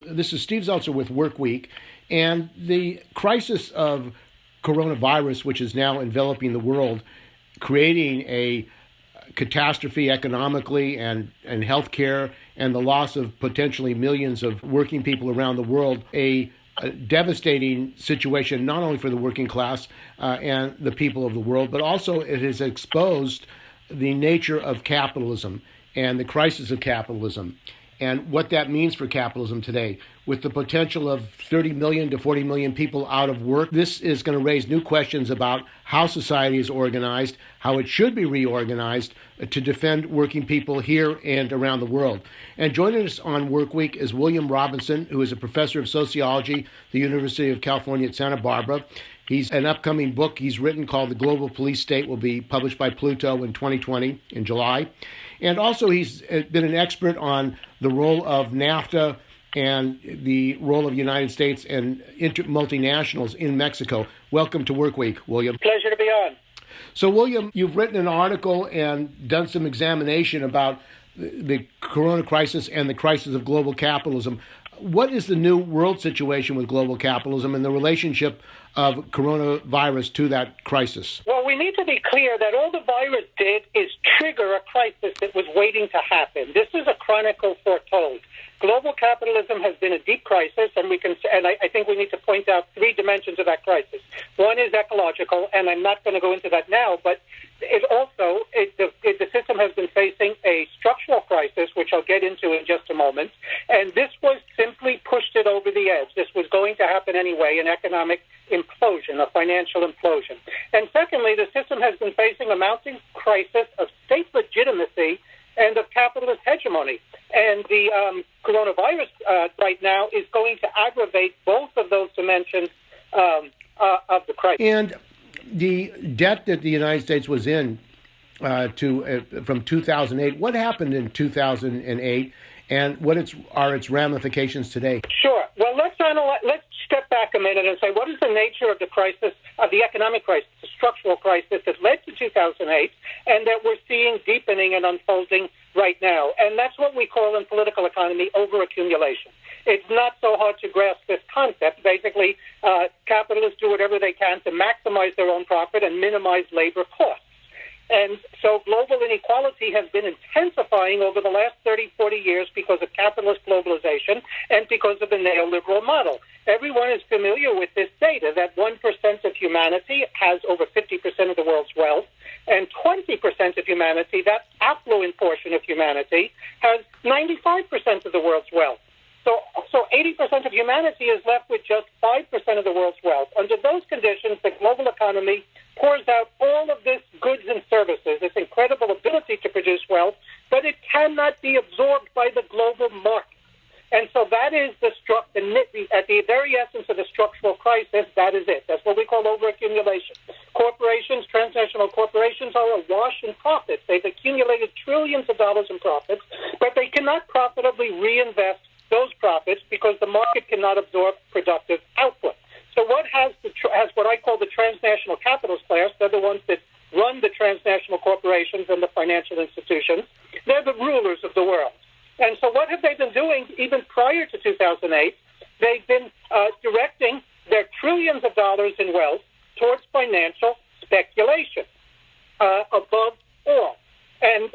This is Steve Zeltzer with WorkWeek, and the crisis of coronavirus, which is now enveloping the world, creating a catastrophe economically and healthcare, and the loss of potentially millions of working people around the world, a devastating situation not only for the working class and the people of the world, but also it has exposed the nature of capitalism and the crisis of capitalism and what that means for capitalism today. With the potential of 30 million to 40 million people out of work, this is going to raise new questions about how society is organized, how it should be reorganized to defend working people here and around the world. And joining us on WorkWeek is William Robinson, who is a professor of sociology at the University of California at Santa Barbara. He's an upcoming book he's written called The Global Police State, will be published by Pluto in 2020, in July. And also he's been an expert on the role of NAFTA and the role of the United States and multinationals in Mexico. Welcome to WorkWeek, William. Pleasure to be on. So, William, you've written an article and done some examination about the corona crisis and the crisis of global capitalism. What is the new world situation with global capitalism and the relationship of coronavirus to that crisis? Well, we need to be clear that all the virus did is trigger a crisis that was waiting to happen. This is a chronicle foretold. Global capitalism has been a deep crisis, and I think we need to point out three dimensions of that crisis. One is ecological, and I'm not going to go into that now, but the system has been facing a structural crisis, which I'll get into in just a moment, and this was simply pushed it over the edge. This was going to happen anyway, an economic implosion, a financial implosion. And secondly, the system has been facing a mounting crisis of state legitimacy and of capitalist hegemony. And the coronavirus right now is going to aggravate both of those dimensions of the crisis. And the debt that the United States was in from 2008, what happened in 2008, and what are its ramifications today? Sure. Well, let's step back a minute and say, what is the nature of the crisis, of the economic crisis, the structural crisis that led to 2008, and that we're seeing deepening and unfolding right now? And that's what we call in political economy overaccumulation. It's not so hard to grasp this concept. Basically, capitalists do whatever they can to maximize their own profit and minimize labor costs. And so global inequality has been intensifying over the last 30, 40 years because of capitalist globalization and because of the neoliberal model. Everyone is familiar with this data that 1% of humanity has over 50% of the world's wealth, and 20% of humanity, that affluent portion of humanity, has 95% of the world's wealth. So 80% of humanity is left with just 5% of the world's wealth. Under those conditions, the global economy pours out all of this goods and services, this incredible ability to produce wealth, but it cannot be absorbed by the global market. And so that is at the very essence of the structural crisis, that is it. That's what we call overaccumulation. Corporations, transnational corporations, are awash in profits. They've accumulated trillions of dollars in profits, but they cannot profitably reinvest those profits because the market cannot absorb productive output. So what has what I call the transnational capitalist class, they're the ones that run the transnational corporations and the financial institutions. They're the rulers of the world. And so what have they been doing even prior to 2008? They've been directing their trillions of dollars in wealth towards financial speculation above all. And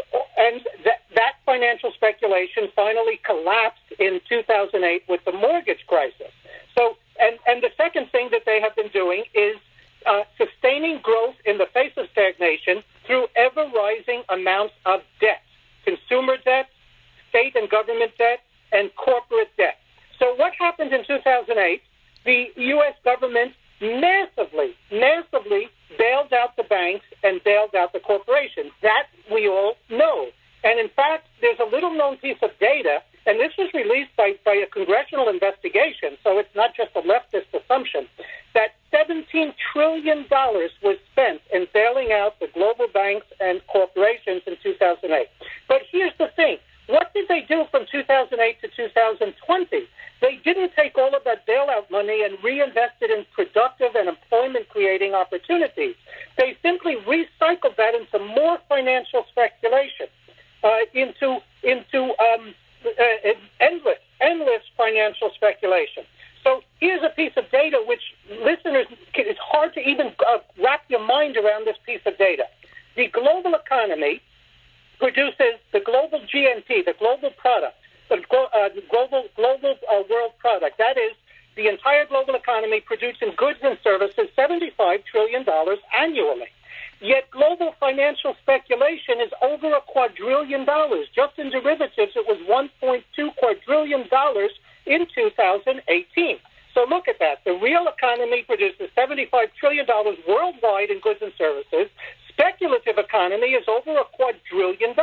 that financial speculation finally collapsed in 2008 with the mortgage crisis. So, and the second thing that they have been doing is sustaining growth in the face of stagnation through ever-rising amounts of debt, consumer debt, state and government debt, and corporate debt. So what happened in 2008? The U.S. government massively bailed out the banks and bailed out the corporations. That we all know. And in fact, there's a little-known piece of data, and this was released by a congressional investigation, so it's not just a leftist assumption, that $17 trillion was spent in bailing out the global banks and corporations in 2008. But here's the thing. What did they do from 2008 to 2020? They didn't take all of that bailout money and reinvest it in productive and employment-creating opportunities. They simply recycled that into more financial speculation, into endless financial in derivatives, it was $1.2 quadrillion in 2018. So look at that. The real economy produces $75 trillion worldwide in goods and services. Speculative economy is over $2 quadrillion.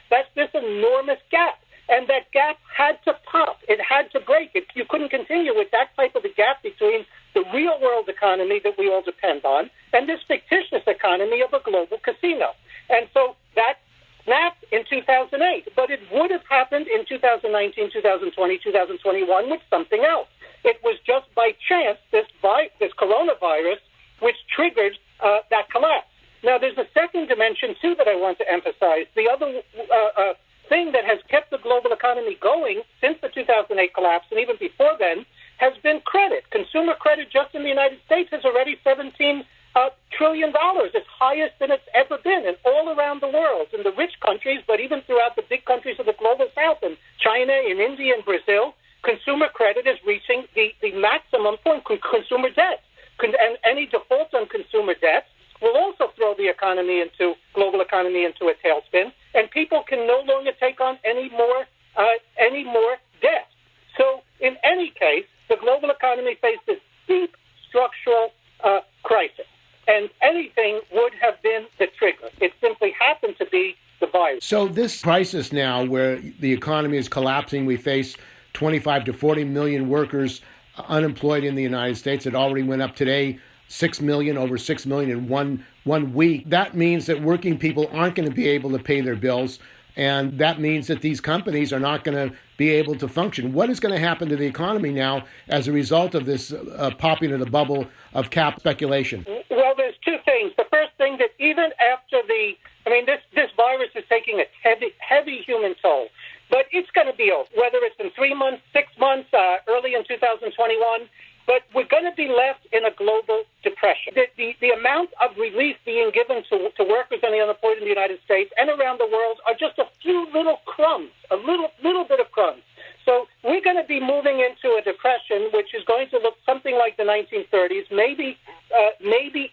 That's this enormous gap. And that gap had to pop. It had to break. You couldn't continue with that type of a gap between the real world economy that we all depend on and this fictitious economy of a global casino. And so that snapped in 2008. But it would have happened in 2019, 2020, 2021 with something else. It was just by chance this coronavirus which triggered that collapse. Now, there's a second dimension, too, that I want to emphasize. The other thing that has kept the global economy going since the 2008 collapse, and even before then, has been credit. Consumer credit just in the United States is already $17 trillion. It's highest than it's ever been, and all around the world, in the rich countries, but even throughout the big countries of the global south, in China, in India, and Brazil, consumer credit is reaching the maximum point, consumer debt. And any default on consumer debt will also throw the global economy into a tailspin, and people can no longer take on any more debt. So in any case, the global economy faced a deep structural crisis, and anything would have been the trigger. It simply happened to be the virus. So this crisis now, where the economy is collapsing, we face 25 to 40 million workers unemployed in the United States. It already went up today, 6 million, over 6 million in one week. That means that working people aren't going to be able to pay their bills, and that means that these companies are not going to be able to function. What is going to happen to the economy now as a result of this popping of the bubble of cap speculation? Well, there's two things. The first thing, that even after this virus is taking a heavy human toll, but it's going to be over, whether it's in 3 months, 6 months, early in 2021. But we're going to be left in a global depression. The amount of relief being given to workers and the unemployed in the United States and around the world are just a few little crumbs, a little bit of crumbs. So we're going to be moving into a depression which is going to look something like the 1930s, maybe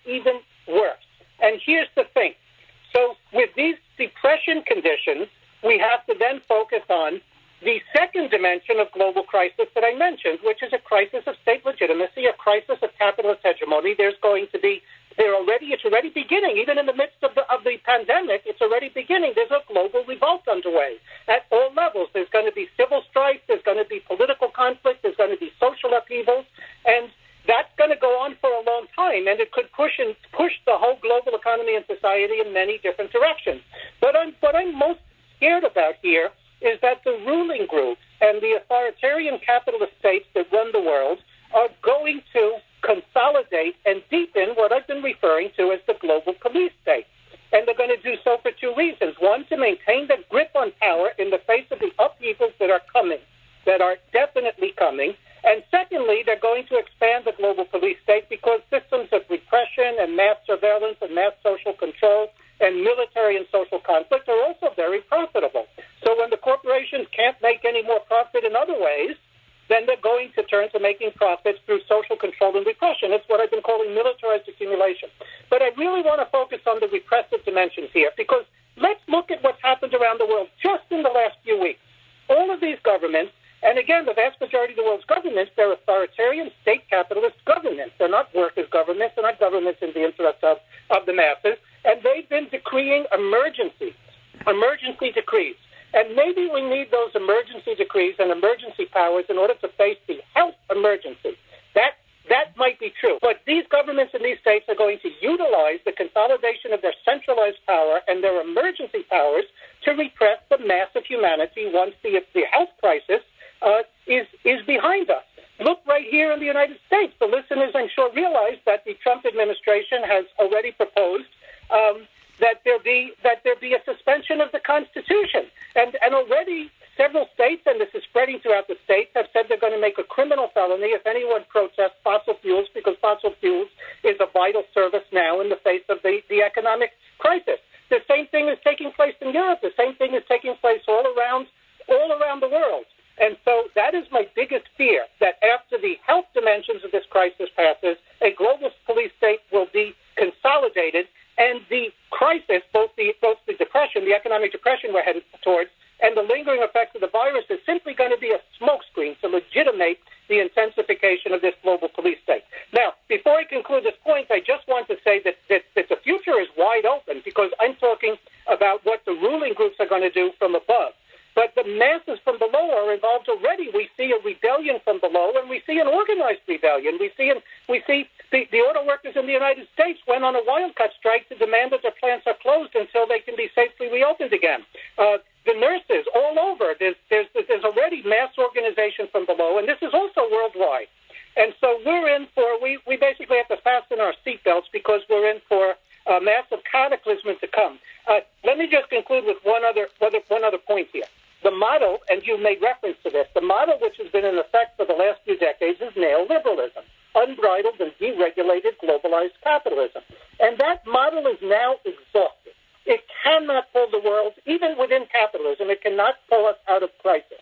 even worse. And here's the thing. So with these depression conditions, we have to then focus on the second dimension of global crisis that I mentioned, which is a crisis of state legitimacy, a crisis of capitalist hegemony. It's already beginning, even in the midst of the pandemic. It's already beginning. There's a global revolt underway at all levels. There's going to be civil strife. There's going to be political conflict. There's going to be social upheavals, and that's going to go on for a long time. And it could push the whole global economy and society in many different directions. But what I'm most scared about here is that the ruling groups and the authoritarian capitalist states that run the world are going to consolidate and deepen what I've been referring to as the global police state. And they're going to do so for two reasons. One, to maintain their grip on power in the face of the upheavals that are coming, that are definitely coming. And secondly, they're going to expand the global police state because systems of repression and mass surveillance and mass social control and military and social conflict are also very profitable. So when the corporations can't make any more profit in other ways, then they're going to turn to making profits through social control and repression. It's what I've been calling militarized accumulation. But I really want to focus on the repressive dimensions here, because let's look at what's happened around the world just in the last few weeks. All of these governments, and again, the vast majority of the world's governments, they're authoritarian state capitalist governments. They're not workers' governments. They're not governments in the interest of the masses. And they've been decreeing emergency decrees. And maybe we need those emergency decrees and emergency powers in order to face the health emergency. That might be true. But these governments in these states are going to utilize the consolidation of their centralized power and their emergency powers to repress the mass of humanity once the health crisis is behind us. Look right here in the United States. The listeners, I'm sure, realize that the Trump administration has already proposed that there be a suspension of the Constitution. And already several states, and this is spreading throughout the states, have said they're going to make a criminal felony if anyone protests fossil fuels, because fossil fuels is a vital service now in the face of the economic crisis. The same thing is taking place in Europe. The same thing is taking place all around the world. And so that is my biggest fear, that after the health dimensions of this crisis passes, a global police state will be consolidated, and the crisis, both the depression, the economic depression we're headed towards, and the lingering effects of the virus is simply going to be a smokescreen to legitimate the intensification of this global police state. Now, before I conclude this point, I just want to say that the future is wide open, because I'm talking about what the ruling groups are going to do from above. But the masses from below are involved already. We see a rebellion from below, and we see an organized rebellion. We see the auto workers in the United States went on a wildcat strike to demand that their plants are closed until they can be safely reopened again. The nurses all over, there's already mass organization from below, and this is also worldwide. And so we basically have to fasten our seatbelts, because we're in for a massive cataclysm to come. Let me just conclude with one other point here. The model, and you made reference to this, the model which has been in effect for the last few decades is neoliberalism, unbridled and deregulated globalized capitalism. And that model is now exhausted. It cannot pull the world, even within capitalism, it cannot pull us out of crisis.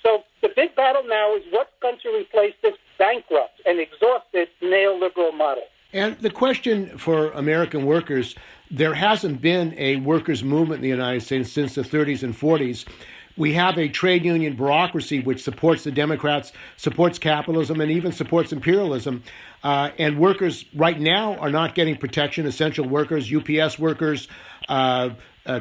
So the big battle now is what's going to replace this bankrupt and exhausted neoliberal model. And the question for American workers, there hasn't been a workers' movement in the United States since the 30s and 40s. We have a trade union bureaucracy which supports the Democrats, supports capitalism, and even supports imperialism. And workers right now are not getting protection. Essential workers, UPS workers,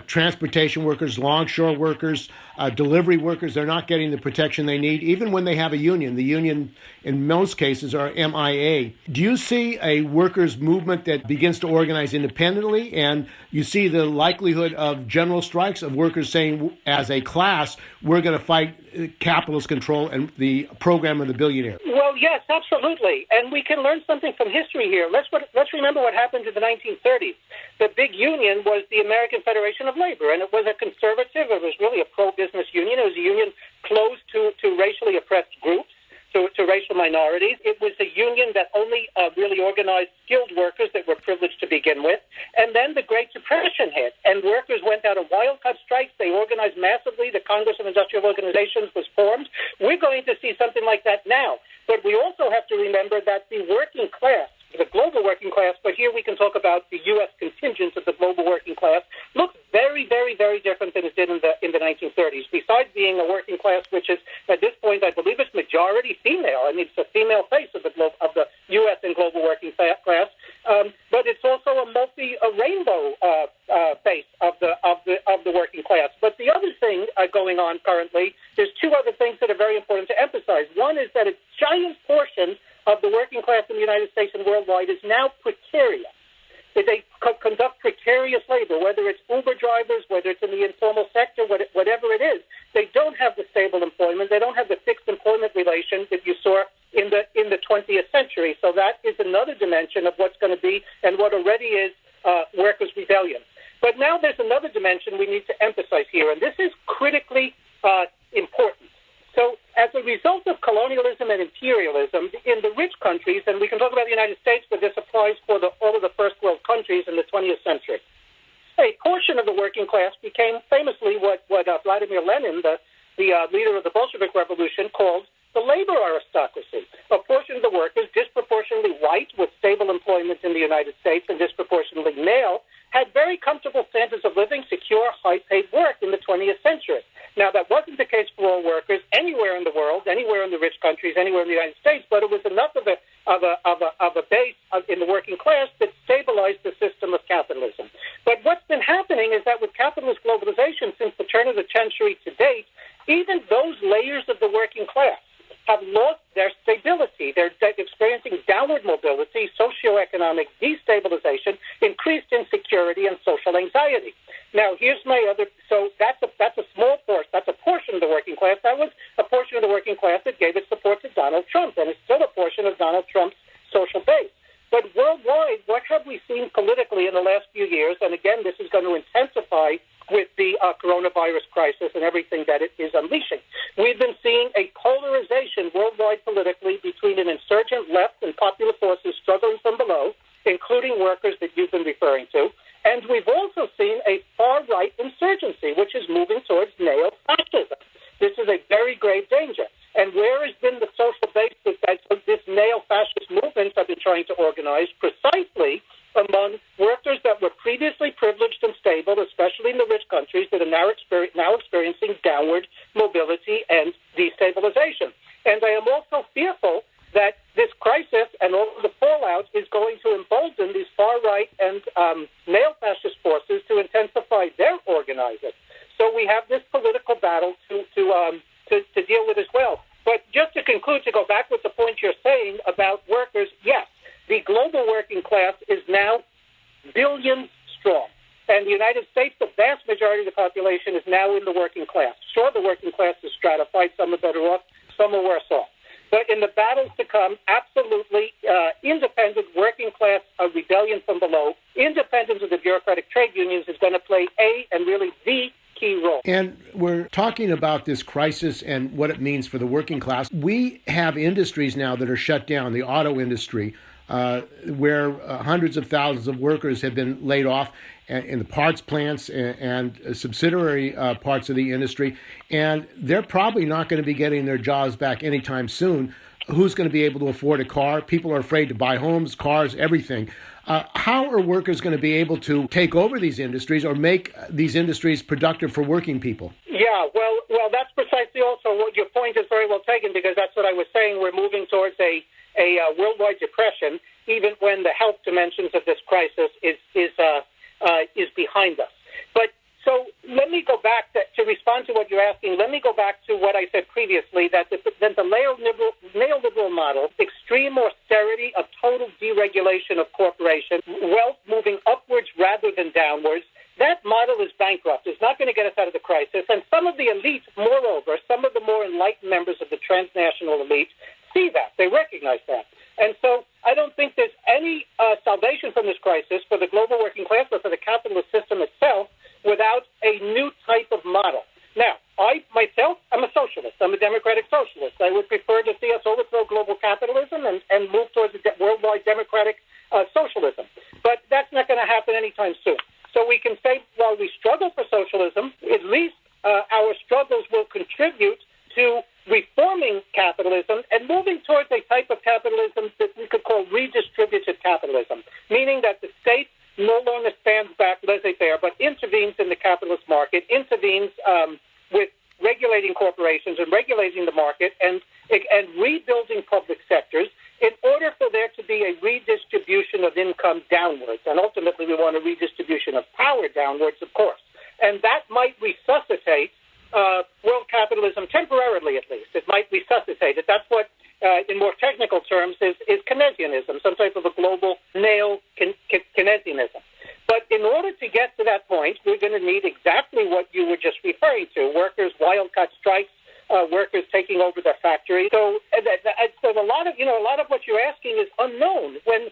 transportation workers, longshore workers, delivery workers, they're not getting the protection they need, even when they have a union. The union, in most cases, are MIA. Do you see a workers' movement that begins to organize independently, and you see the likelihood of general strikes of workers saying, as a class, we're going to fight capitalist control and the program of the billionaire? Well, yes, absolutely. And we can learn something from history here. Let's remember what happened in the 1930s. The big union was the American Federation of Labor, and it was a conservative, it was really a pro-business union. It was a union closed to racially oppressed groups, to racial minorities. It was a union that only really organized skilled workers that were privileged to begin with. And then the Great Depression hit, and workers went out on wildcat strikes. They organized massively. The Congress of Industrial Organizations was formed. We're going to see something like that now. But we also have to remember that the working class, the global working class, but here we can talk about the U.S. contingent of the global working class, looks very, very, very different than it did in the 1930s. Besides being a working class, which is, at this point, I believe it's majority female. I mean, it's a female face of the U.S. and global working class, but it's also a rainbow face of the working class. But the other thing going on currently, there's two other things that are very important to emphasize. One is that a giant portion of the working class in the United States and worldwide is now precarious. They conduct precarious labor, whether it's Uber drivers, whether it's in the informal sector, whatever it is. They don't have the stable employment. They don't have the fixed employment relation that you saw in the 20th century. So that is another dimension of what's going to be and what already is workers' rebellion. But now there's another dimension we need to emphasize here, and this is critically important. So as a result of colonialism and imperialism in the rich countries, and we can talk about the United States, but this applies for all of the first world countries in the 20th century, a portion of the working class became famously what Vladimir Lenin, the leader of the Bolshevik Revolution, called the labor aristocracy. A portion of the workers, disproportionately white with stable employment in the United States and disproportionately male, had very comfortable standards of living, secure, high-paid work in the 20th century. Now, that wasn't the case for all workers anywhere in the world, anywhere in the rich countries, anywhere in the United States, but it was enough of a base in the working class that stabilized the system of capitalism. But what's been happening is that with capitalist globalization since the turn of the century to date, even those layers of the working class have lost their stability. They're experiencing downward mobility, socioeconomic destabilization, increased insecurity, and social anxiety. Now, here's my other. So that's a small portion. That's a portion of the working class. That was a portion of the working class that gave its support to Donald Trump, and it's still a portion of Donald Trump's social base. But worldwide, what have we seen politically in the last few years? And again, this is going to intensify with the coronavirus crisis and everything that it is unleashing. We've been seeing a polarization worldwide politically between an insurgent left and popular forces struggling from below, including workers that you've been referring to. And we've also seen a far-right insurgency, which is moving towards neo-fascism. This is a very grave danger. And where has been the social base that this neo-fascist movement mobility and destabilization. And I am also fearful that this crisis and all of the fallout is going to embolden these far-right and neo-fascist forces to intensify their organizing. So we have this political battle to deal with as well. But just to conclude, to go back with the point you're saying about workers, yes, the global working class is now billions strong. And the United States, the vast majority of the population is now in the working class. Sure, the working class is stratified. Some are better off, some are worse off. But in the battles to come, absolutely independent working class rebellion from below, independence of the bureaucratic trade unions is going to play and really the key role. And we're talking about this crisis and what it means for the working class. We have industries now that are shut down, the auto industry, where hundreds of thousands of workers have been laid off in the parts plants and subsidiary parts of the industry, and they're probably not going to be getting their jobs back anytime soon. Who's going to be able to afford a car? People are afraid to buy homes, cars, everything. How are workers going to be able to take over these industries or make these industries productive for working people? Yeah, well, that's precisely also what your point is very well taken, because that's what I was saying. We're moving towards a worldwide depression, even when the health dimensions of this crisis is behind us. But so let me go back to respond to what you're asking. Let me go back to what I said previously, that the neoliberal model, extreme austerity, a total deregulation of corporations, wealth moving upwards rather than downwards, that model is bankrupt. It's not going to get us out of the crisis. And some of the elite, moreover, some of the more enlightened members of the transnational elite see that. They recognize that. And so I don't think there's any salvation from this crisis for the global working class or for the capitalist system itself without a new type of model. Now, I, myself, I'm a socialist. I'm a democratic socialist. I would prefer to see us overthrow global capitalism and move towards a worldwide democratic socialism. But that's not going to happen anytime soon. So we can say, while we struggle for socialism, at least our struggles will contribute to reforming capitalism and moving towards a type of capitalism that we could call redistributive capitalism, meaning that the state no longer stands back laissez-faire, but intervenes in the capitalist market, intervenes with regulating corporations and regulating the market and rebuilding public sectors in order for there to be a redistribution of income downwards. And ultimately, we want a redistribution of power downwards, of course. And that might resuscitate world capitalism temporarily, at least. It might resuscitate it. That's what, in more technical terms, is Keynesianism, some type of a global neo-Keynesianism. But in order to get to that point, we're going to need exactly what you were just referring to: workers, wildcat strikes, workers taking over their factories. So a lot of what you're asking is unknown. When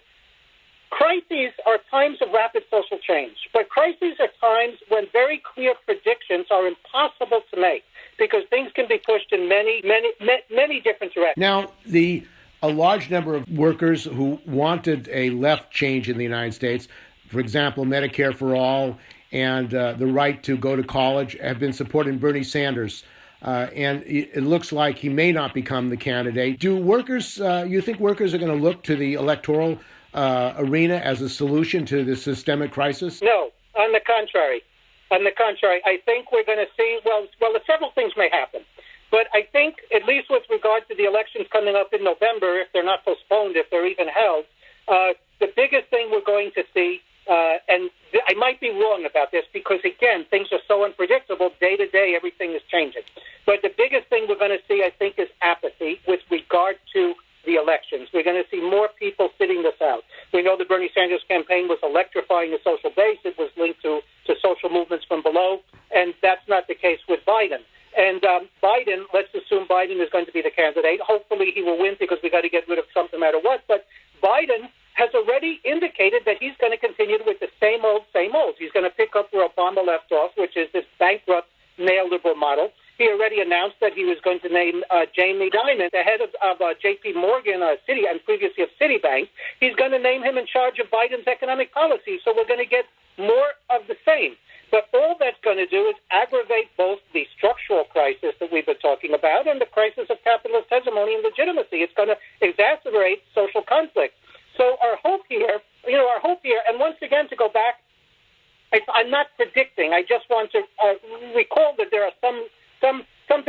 crises are times of rapid social change, but crises are times when very clear predictions are impossible to make because things can be pushed in many different directions. Now, a large number of workers who wanted a left change in the United States, for example, Medicare for all and the right to go to college, have been supporting Bernie Sanders. And it looks like he may not become the candidate. Do workers, you think workers are going to look to the electoral arena as a solution to this systemic crisis? No, on the contrary. I think we're going to see, well, several things may happen. But I think, at least with regard to the elections coming up in November, if they're not postponed, if they're even held, the biggest thing we're going to see, and I might be wrong about this because, again, things are so unpredictable. Day to day, everything is changing. But the biggest thing we're going to see, I think, is apathy with regard to the elections. We're going to see more people sitting this out. We know the Bernie Sanders campaign was electrifying the social base. It was linked to social movements from below, and that's not the case with Biden. And Biden, let's assume Biden is going to be the candidate. Hopefully he will win because we got to get rid of Trump no matter what. But Biden has already indicated that he's going to continue with the same old. He's going to pick up where Obama left off, which is this bankrupt neoliberal model. He already announced that he was going to name Jamie Dimon, the head of J.P. Morgan City and previously of Citibank. He's going to name him in charge of Biden's economic policy. So we're going to get more of the same. But all that's going to do is aggravate both the structural crisis that we've been talking about and the crisis of capitalist hegemony and legitimacy. It's going to exacerbate social conflict. So our hope here, and once again, to go back, I'm not predicting. I just want to recall that there are some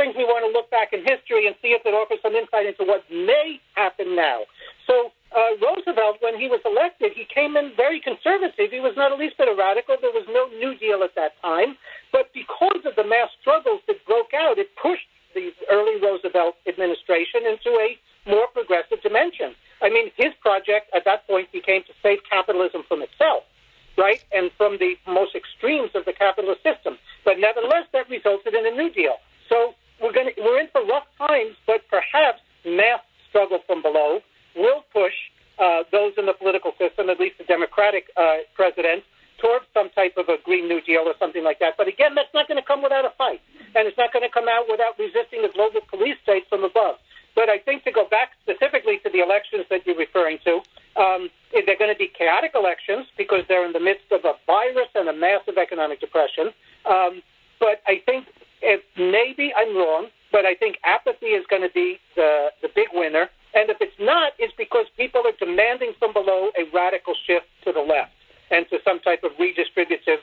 things we want to look back in history and see if it offers some insight into what may happen now. So Roosevelt, when he was elected, he came in very conservative. He was not the least bit a radical. There was no New Deal at that time. But because of the mass struggles that broke out, it pushed the early Roosevelt administration into a more progressive dimension. I mean, his project at that point became to save capitalism from itself, right, and from the most extremes of the capitalist system. But nevertheless, that resulted in a New Deal. So we're in for rough times, but perhaps mass struggle from below will push those in the political system, at least the Democratic president, towards some type of a Green New Deal or something like that. But again, that's not going to come without a fight, and it's not going to come out without resisting the global police state from above. But I think to go back specifically to the elections that you're referring to, they're going to be chaotic elections because they're in the midst of a virus and a massive economic depression. But I think maybe I'm wrong, but I think apathy is going to be the big winner. And if it's not, it's because people are demanding from below a radical shift to the left and to some type of redistributive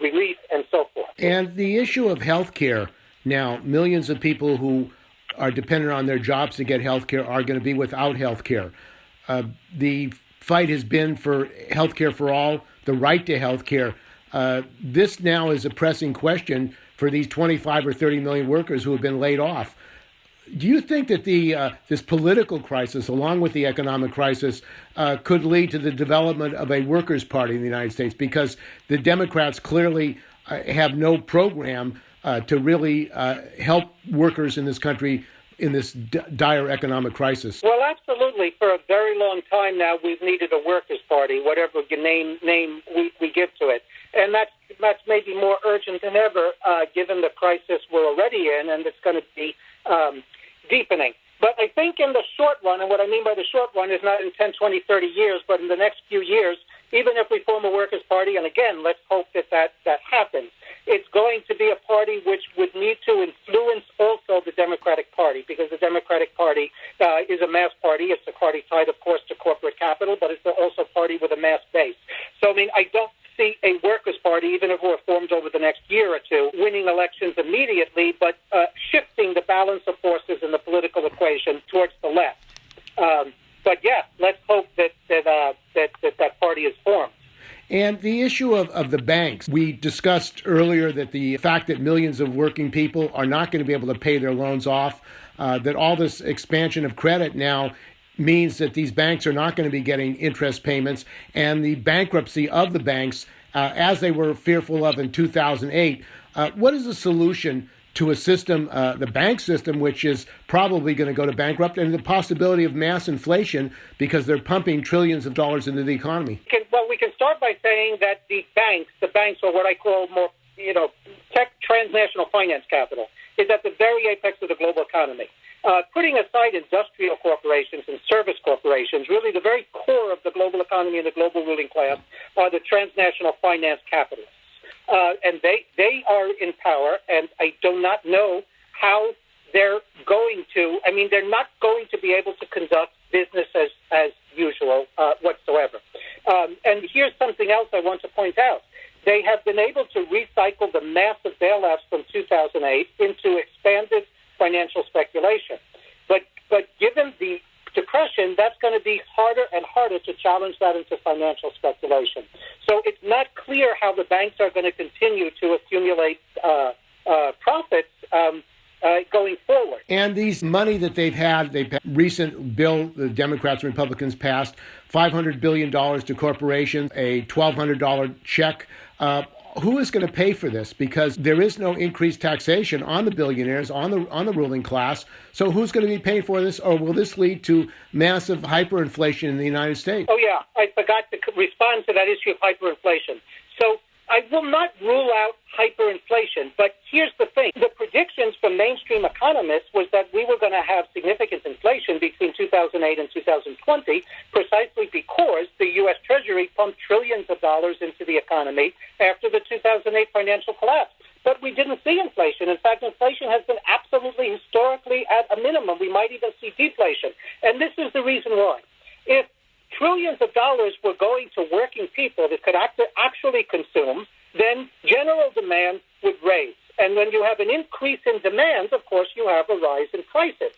relief and so forth. And the issue of health care now, millions of people who are dependent on their jobs to get health care are going to be without health care. The fight has been for health care for all, the right to health care. This now is a pressing question for these 25 or 30 million workers who have been laid off. Do you think that this political crisis, along with the economic crisis, could lead to the development of a workers' party in the United States? Because the Democrats clearly have no program to really help workers in this country in this dire economic crisis. Well, absolutely. For a very long time now, we've needed a workers' party, whatever name we give to it. And that's maybe more urgent than ever, given the crisis we're already in, and it's going to be deepening. But I think in the short run, and what I mean by the short run is not in 10, 20, 30 years, but in the next few years, even if we form a workers' party, and again, let's hope that happens, it's going to be a party which would need to influence also the Democratic Party, because the Democratic Party is a mass party. It's a party tied, of course, to corporate capital, but it's also a party with a mass base. So, I mean, I don't see a workers' party, even if we're formed over the next year or two, winning elections immediately, but shifting the balance of forces in the political equation towards the left. But yeah, let's hope that party is formed. And the issue of the banks, we discussed earlier that the fact that millions of working people are not going to be able to pay their loans off, that all this expansion of credit now means that these banks are not going to be getting interest payments, and the bankruptcy of the banks, as they were fearful of in 2008. What is the solution to a system, the bank system, which is probably going to go to bankrupt, and the possibility of mass inflation because they're pumping trillions of dollars into the economy? Well, we can start by saying that the banks are what I call more, tech transnational finance capital, is at the very apex of the global economy. Putting aside industrial corporations and service corporations, really the very core of the global economy and the global ruling class are the transnational finance capitalists. And they are in power, and I do not know how they're going to, they're not going to be able to conduct business as usual whatsoever. And here's something else I want to point out. They have been able to recycle the massive bailouts from 2008 into expanded financial speculation. But given the depression, that's going to be harder and harder to challenge that into financial speculation. So it's not clear how the banks are going to continue to accumulate profits going forward. And these money that they've had recent bill, the Democrats and Republicans passed $500 billion to corporations, a $1,200 check. Who is going to pay for this? Because there is no increased taxation on the billionaires, on the ruling class. So who's going to be paying for this? Or will this lead to massive hyperinflation in the United States? Oh, yeah. I forgot to respond to that issue of hyperinflation. So I will not rule out hyperinflation, but here's the thing. The predictions from mainstream economists was that we were going to have significant inflation between 2008 and 2020, precisely because the U.S. Treasury pumped trillions of dollars into the economy after the 2008 financial collapse. But we didn't see inflation. In fact, inflation has been absolutely historically at a minimum. We might even see deflation. And this is the reason why. If trillions of dollars were going to working people that could actually consume, then general demand would raise. And when you have an increase in demand, of course, you have a rise in prices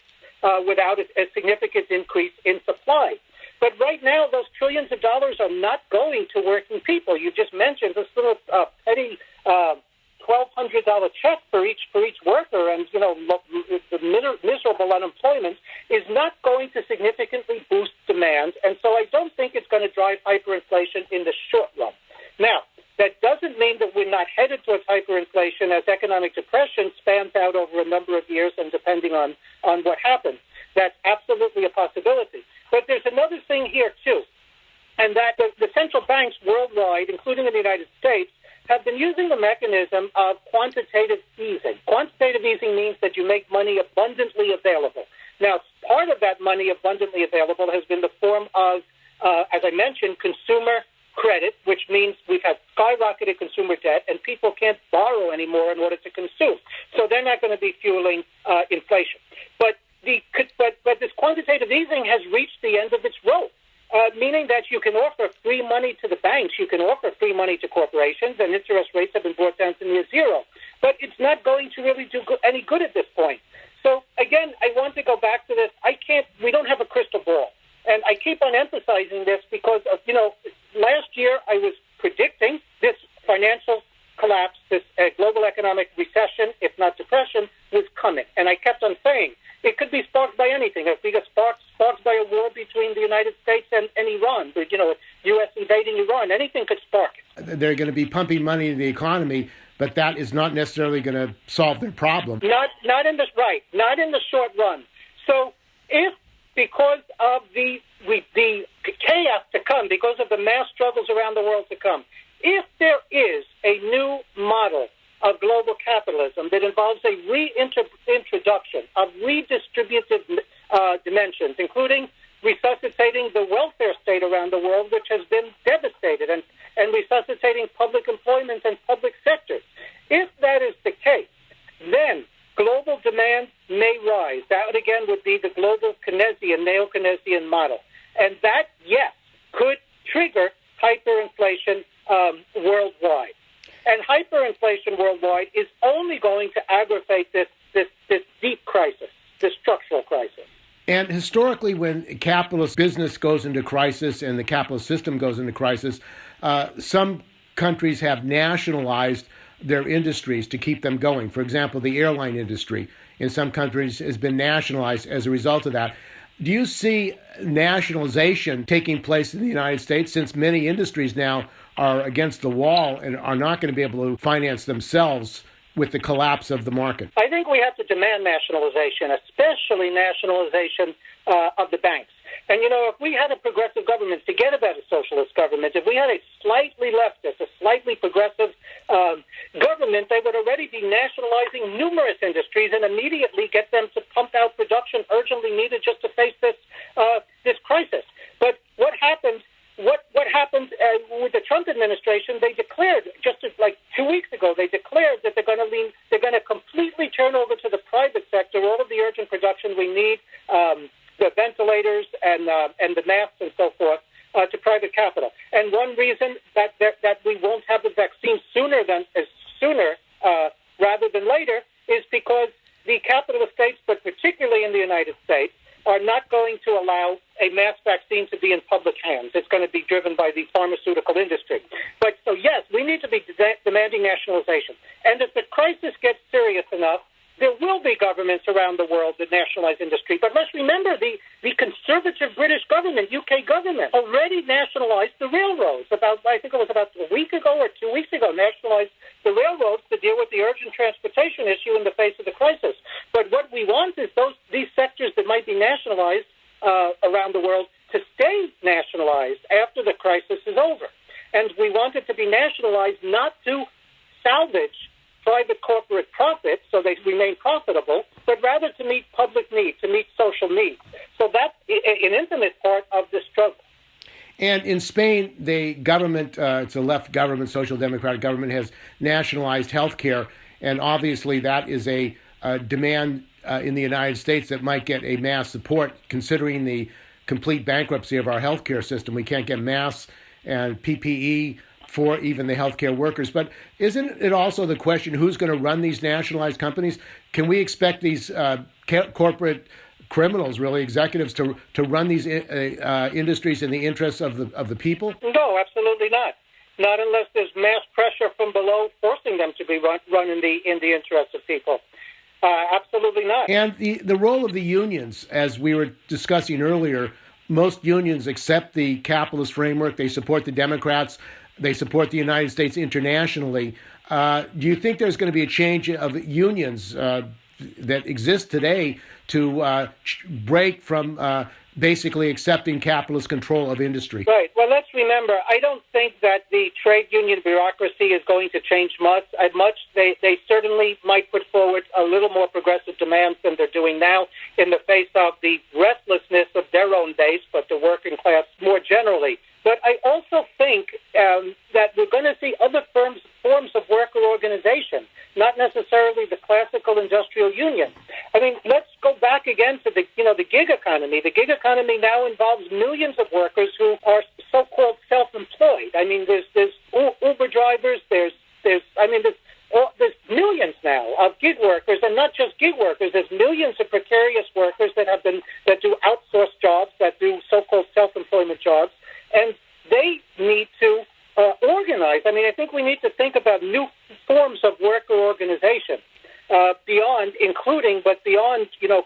without a significant increase in supply. But right now, those trillions of dollars are not going to working people. You just mentioned this little petty $1,200 check for each worker, and the miserable unemployment is not going to significantly boost demand. And so I don't think it's going to drive hyperinflation in the short run. Now, that doesn't mean that we're not headed towards hyperinflation as economic depression spans out over a number of years and depending on what happens. That's absolutely a possibility. But there's another thing here, too, and that the central banks worldwide, including in the United States, have been using the mechanism of quantitative easing. Quantitative easing means that you make money abundantly available. Now, part of that money abundantly available has been the form of, as I mentioned, consumer credit, which means we've had skyrocketed consumer debt, and people can't borrow anymore in order to consume. So they're not going to be fueling inflation. But this quantitative easing has reached the end of its rope, meaning that you can offer free money to the banks, you can offer free money to corporations, and interest rates have been brought down to near zero. But it's not going to really do any good at this point. So, again, I want to go back to this. We don't have a crystal ball. And I keep on emphasizing this because, last year I was predicting this financial collapse, this global economic recession, if not depression, was coming. And I kept on saying, it could be sparked by anything. It could be sparked by a war between the United States and Iran. U.S. invading Iran. Anything could spark it. They're going to be pumping money into the economy, but that is not necessarily going to solve their problem. Not in the short run. So if because of the chaos to come, because of the mass struggles around the world to come, if there is a new model of global capitalism that involves a reintroduction of redistributive dimensions, including resuscitating the welfare state around the world, which has been devastated, and resuscitating public employment and public sectors. If that is the case, then global demand may rise. That, again, would be the global Keynesian, neo-Keynesian model. And that, yes, could trigger hyperinflation worldwide. And hyperinflation worldwide is only going to aggravate this deep crisis, this structural crisis. And historically, when capitalist business goes into crisis and the capitalist system goes into crisis, some countries have nationalized their industries to keep them going. For example, the airline industry in some countries has been nationalized as a result of that. Do you see nationalization taking place in the United States, since many industries now are against the wall and are not going to be able to finance themselves with the collapse of the market? I think we have to demand nationalization, especially nationalization of the banks. And, if we had a progressive government, forget about a socialist government, if we had a slightly leftist, a slightly progressive government, they would already be nationalizing numerous industries and immediately get them to pump out production urgently needed just to face this crisis. But what happened? What happened with the Trump administration? They declared just like 2 weeks ago. They declared that they're going to completely turn over to the private sector all of the urgent production we need, the ventilators and the masks and so forth, to private capital. And one reason that we won't have the vaccine sooner rather than later is because the capitalist states, but particularly in the United States, are not going to allow a mass vaccine to be in public hands. It's going to be driven by the pharmaceutical industry. But so, yes, we need to be demanding nationalization. And if the crisis gets serious enough, there will be governments around the world that nationalize industry. But let's remember, the conservative British government, UK government, already nationalized the railroads. I think it was about a week ago or 2 weeks ago, nationalized the railroads to deal with the urgent transportation issue in the face of the crisis. But what we want is these sectors that might be nationalized around the world to stay nationalized after the crisis is over. And we want it to be nationalized not to salvage private corporate profits so they remain profitable, but rather to meet public needs, to meet social needs. So that's an intimate part of the struggle. And in Spain, the government, it's a left government, social democratic government, has nationalized health care. And obviously that is a demand in the United States that might get a mass support, considering the complete bankruptcy of our healthcare system. We can't get masks and PPE for even the healthcare workers. But isn't it also the question who's going to run these nationalized companies? Can we expect these corporate criminals, really executives, to run these industries in the interests of the people? No, absolutely not. Not unless there's mass pressure from below forcing them to be run in the interest of people. Absolutely not. And the role of the unions, as we were discussing earlier, most unions accept the capitalist framework. They support the Democrats. They support the United States internationally. Do you think there's going to be a change of unions that exist today to break from basically accepting capitalist control of industry? Right. Well, let's remember, I don't think that the trade union bureaucracy is going to change much. They certainly might put forward a little more progressive demands than they're doing now in the face of the restlessness of their own base, but the working class more generally. But I also think that we're going to see other forms of worker organization, not necessarily the classical industrial union. I mean, let's go back again to the gig economy. The gig economy now involves millions of workers who are so-called self-employed. I mean, there's Uber drivers. There's millions now of gig workers, and not just gig workers. There's millions of precarious workers that do outsourced jobs, that do so-called self-employment jobs. And they need to organize. I mean, I think we need to think about new forms of worker organization beyond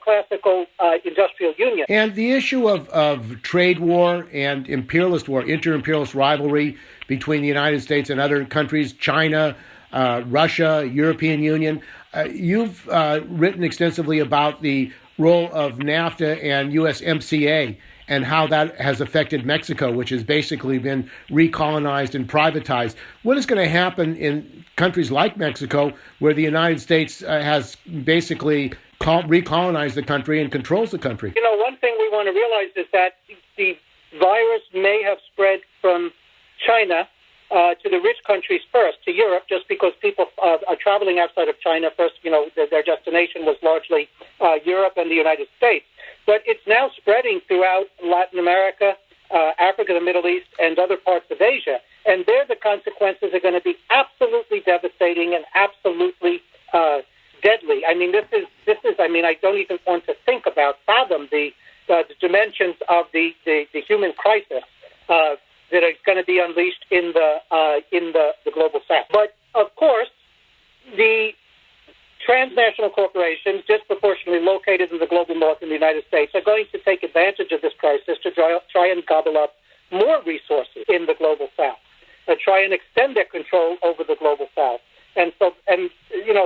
classical industrial union. And the issue of trade war and imperialist war, inter-imperialist rivalry between the United States and other countries, China, Russia, European Union. You've written extensively about the role of NAFTA and USMCA and how that has affected Mexico, which has basically been recolonized and privatized. What is going to happen in countries like Mexico, where the United States has basically recolonized the country and controls the country? One thing we want to realize is that the virus may have spread from China to the rich countries first, to Europe, just because people are traveling outside of China first. Their destination was largely Europe and the United States. But it's now spreading throughout Latin America, Africa, the Middle East, and other parts of Asia. And there the consequences are going to be absolutely devastating and absolutely deadly. I mean, this is. I mean, I don't even want to fathom the dimensions of the human crisis that is going to be unleashed in the global South. But of course, the transnational corporations disproportionately located in the global North in the United States are going to take advantage of this crisis to try and gobble up more resources in the global South, try and extend their control over the global South.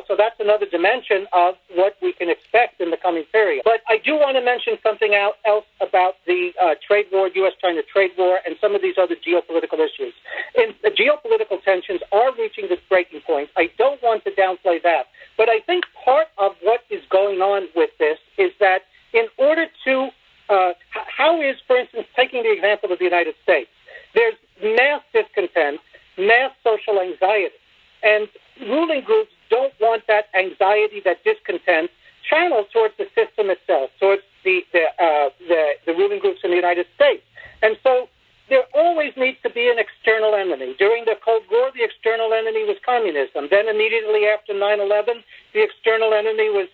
So that's another dimension of what we can expect in the coming period. But I do want to mention something else about the trade war, U.S.-China trade war, and some of these other geopolitical issues. The geopolitical tensions are reaching this breaking point. I don't want to downplay that. But I think part of what is going on with this is that in order to, for instance, taking the example of the United States, there's mass discontent, mass social anxiety. And ruling groups don't want that anxiety, that discontent, channeled towards the system itself, towards the ruling groups in the United States. And so there always needs to be an external enemy. During the Cold War, the external enemy was communism. Then immediately after 9/11, the external enemy was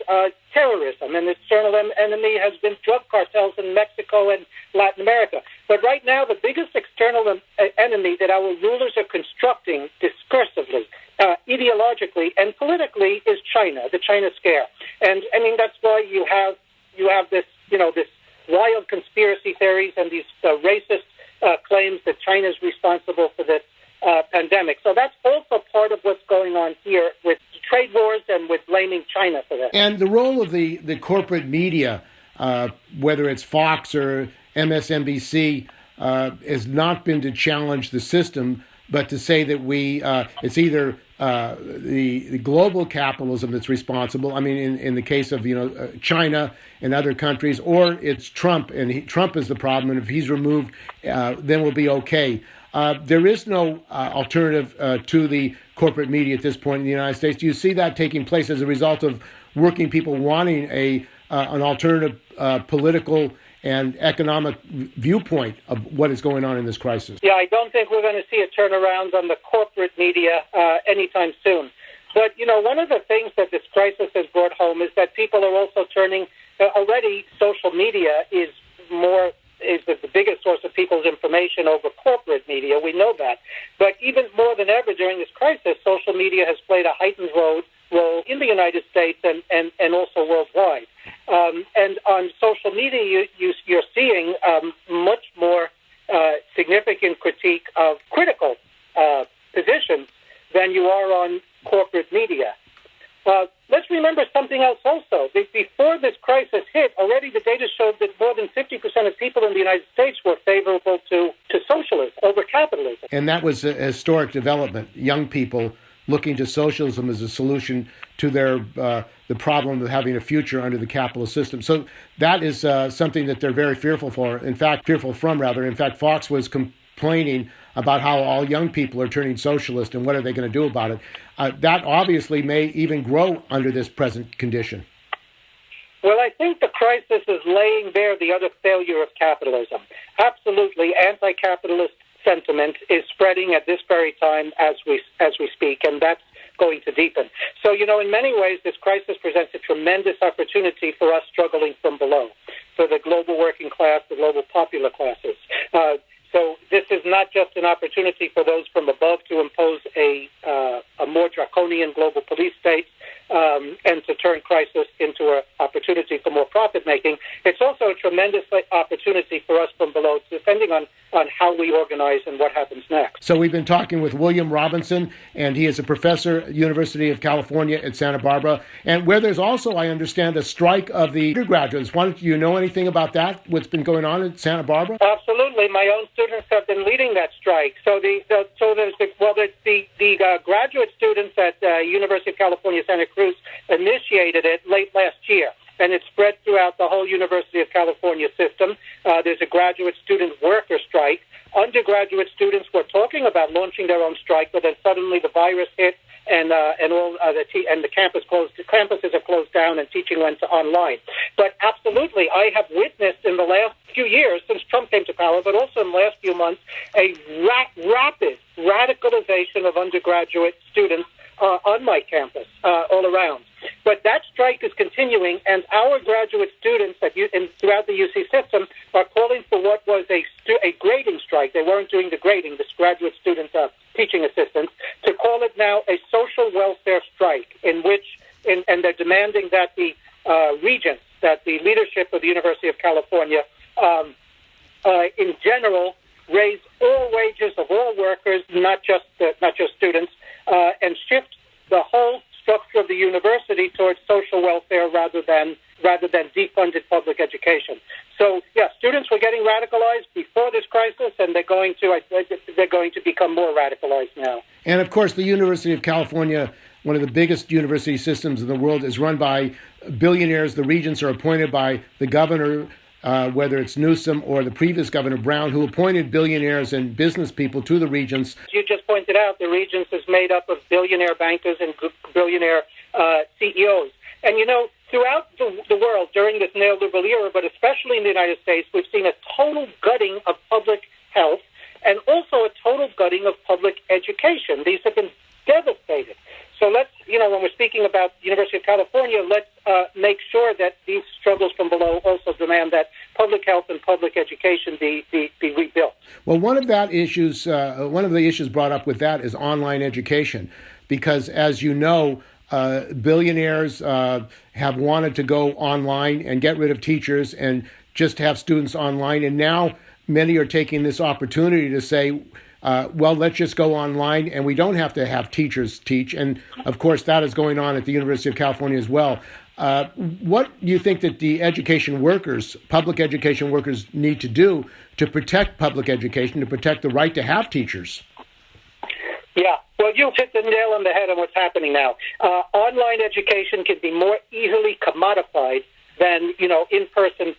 terrorism. And the external enemy has been drug cartels in Mexico and Latin America. But right now, the biggest external enemy that our rulers are constructing discursively, ideologically, and politically is China, the China scare. And I mean, that's why you have this, this wild conspiracy theories and these racist claims that China is responsible for this pandemic. So that's also part of what's going on here with trade wars and with blaming China for that. And the role of the corporate media, whether it's Fox or MSNBC, has not been to challenge the system, but to say that it's either the global capitalism that's responsible. I mean, in the case of China and other countries, or it's Trump, and Trump is the problem. And if he's removed, then we'll be okay. There is no alternative to the corporate media at this point in the United States. Do you see that taking place as a result of working people wanting an alternative political and economic viewpoint of what is going on in this crisis. Yeah, I don't think we're going to see a turnaround on the corporate media anytime soon. But, one of the things that this crisis has brought home is that people are also turning, already social media is the biggest source of people's information over corporate media. We know that. But even more than ever during this crisis, social media has played a heightened role in the United States and also worldwide. And on social media, you're seeing much more significant critique of critical positions than you are on corporate media. Let's remember something else also. Before this crisis hit, already the data showed that more than 50% of people in the United States were favorable to socialism over capitalism. And that was a historic development. Young people looking to socialism as a solution to the problem of having a future under the capitalist system. So that is something that they're very fearful from. In fact, Fox was complaining about how all young people are turning socialist and what are they going to do about it. That obviously may even grow under this present condition. Well, I think the crisis is laying bare the other failure of capitalism. Absolutely, anti-capitalist sentiment is spreading at this very time as we speak, and that's going to deepen. So, in many ways, this crisis presents a tremendous opportunity for us struggling from below, for the global working class, the global popular classes. So this is not just an opportunity for those from above to impose a more draconian global police state and to turn crisis into an opportunity for more profit-making. It's also a tremendous opportunity for us from below, depending on how we organize and what happens next. So we've been talking with William Robinson, and he is a professor at University of California at Santa Barbara, and where there's also, I understand, a strike of the undergraduates. Do you know anything about that, what's been going on in Santa Barbara? Absolutely. My own students have been leading that strike. So the graduate students at University of California, Santa Cruz initiated it late last year, and it spread throughout the whole University of California system. There's a graduate student worker strike. Undergraduate students were talking about launching their own strike, but then suddenly the virus hit, and the campuses have closed down, and teaching went to online. But absolutely, I have witnessed in the last few years, since Trump came to power, but also in the last few months, a rapid radicalization of undergraduate students on my campus, all around. But that strike is continuing, and our graduate students throughout the UC system are calling for what was a grading strike. They weren't doing the grading, the graduate students, teaching assistants, to call it now a social welfare strike, and they're demanding that the regents, that the leadership of the University of California, in general, raise all wages of all workers, not just students, and shift the whole structure of the university towards social welfare rather than defunded public education. So, yeah, students were getting radicalized before this crisis, and they're going to become more radicalized now. And of course, the University of California, one of the biggest university systems in the world, is run by billionaires. The regents are appointed by the governor, whether it's Newsom or the previous governor, Brown, who appointed billionaires and business people to the regents. You just pointed out the regents is made up of billionaire bankers and billionaire CEOs. And, throughout the world during this neoliberal era, but especially in the United States, we've seen a total gutting of public health and also a total gutting of public education. These have been devastated. So let's, when we're speaking about the University of California, let's make sure that these struggles from below also demand that public health and public education be rebuilt. Well, one of the issues brought up with that is online education, because as you know, billionaires have wanted to go online and get rid of teachers and just have students online, and now many are taking this opportunity to say, well, let's just go online and we don't have to have teachers teach. And, of course, that is going on at the University of California as well. What do you think that the education workers, public education workers, need to do to protect public education, to protect the right to have teachers? Yeah, well, you hit the nail on the head on what's happening now. Online education can be more easily commodified than, in-person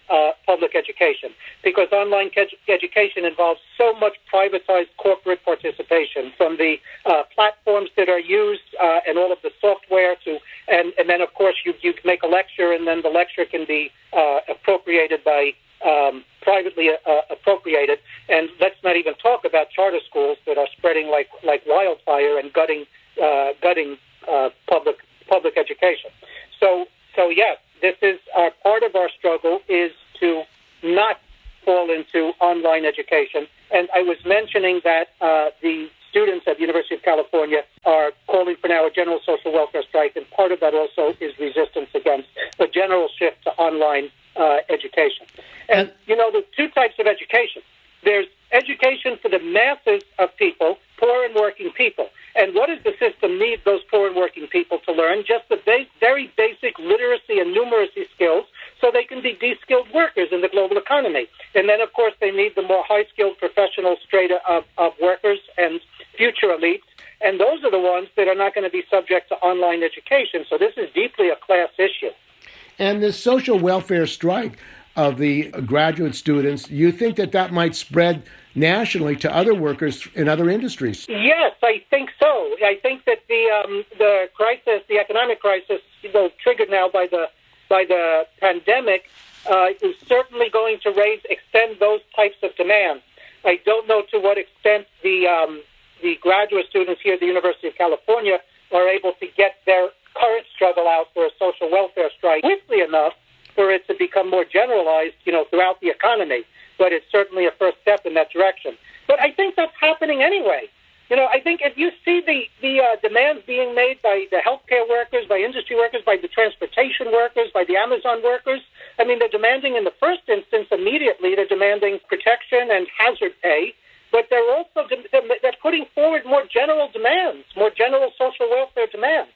public education, because online education involves so much privatized corporate participation, from the platforms that are used and all of the software and then, of course, you make a lecture, and then the lecture can be appropriated by privately appropriated. And let's not even talk about charter schools that are spreading like wildfire and gutting public education. So yes, this is part of our struggle is to not fall into online education. And I was mentioning that the students at the University of California are calling for now a general social welfare strike, and part of that also is resistance against a general shift to online education. And, there's two types of education. There's education for the masses of people, poor and working people. And what does the system need those poor and working people to learn? Just the very basic literacy and numeracy skills so they can be de-skilled workers in the global economy. And then, of course, they need the more high-skilled professional strata of workers and future elites. And those are the ones that are not going to be subject to online education. So this is deeply a class issue. And this social welfare strike of the graduate students, you think that might spread nationally to other workers in other industries? Yes, I think so. I think that the crisis, the economic crisis, triggered now by the pandemic, is certainly going to extend those types of demands. I don't know to what extent the graduate students here at the University of California are able to get their current struggle out for a social welfare strike quickly enough for it to become more generalized, throughout the economy. But it's certainly a first step in that direction. But I think that's happening anyway. I think if you see the demands being made by the healthcare workers, by industry workers, by the transportation workers, by the Amazon workers, they're demanding in the first instance immediately, they're demanding protection and hazard pay, but they're also they're putting forward more general demands, more general social welfare demands.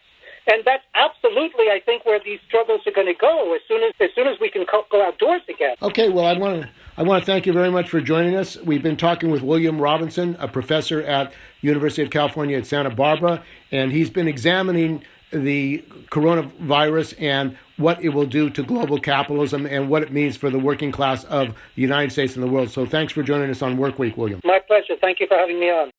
And that's absolutely, I think, where these struggles are going to go as soon as we can go outdoors again. Okay, well, I want to thank you very much for joining us. We've been talking with William Robinson, a professor at University of California at Santa Barbara, and he's been examining the coronavirus and what it will do to global capitalism and what it means for the working class of the United States and the world. So thanks for joining us on WorkWeek, William. My pleasure. Thank you for having me on.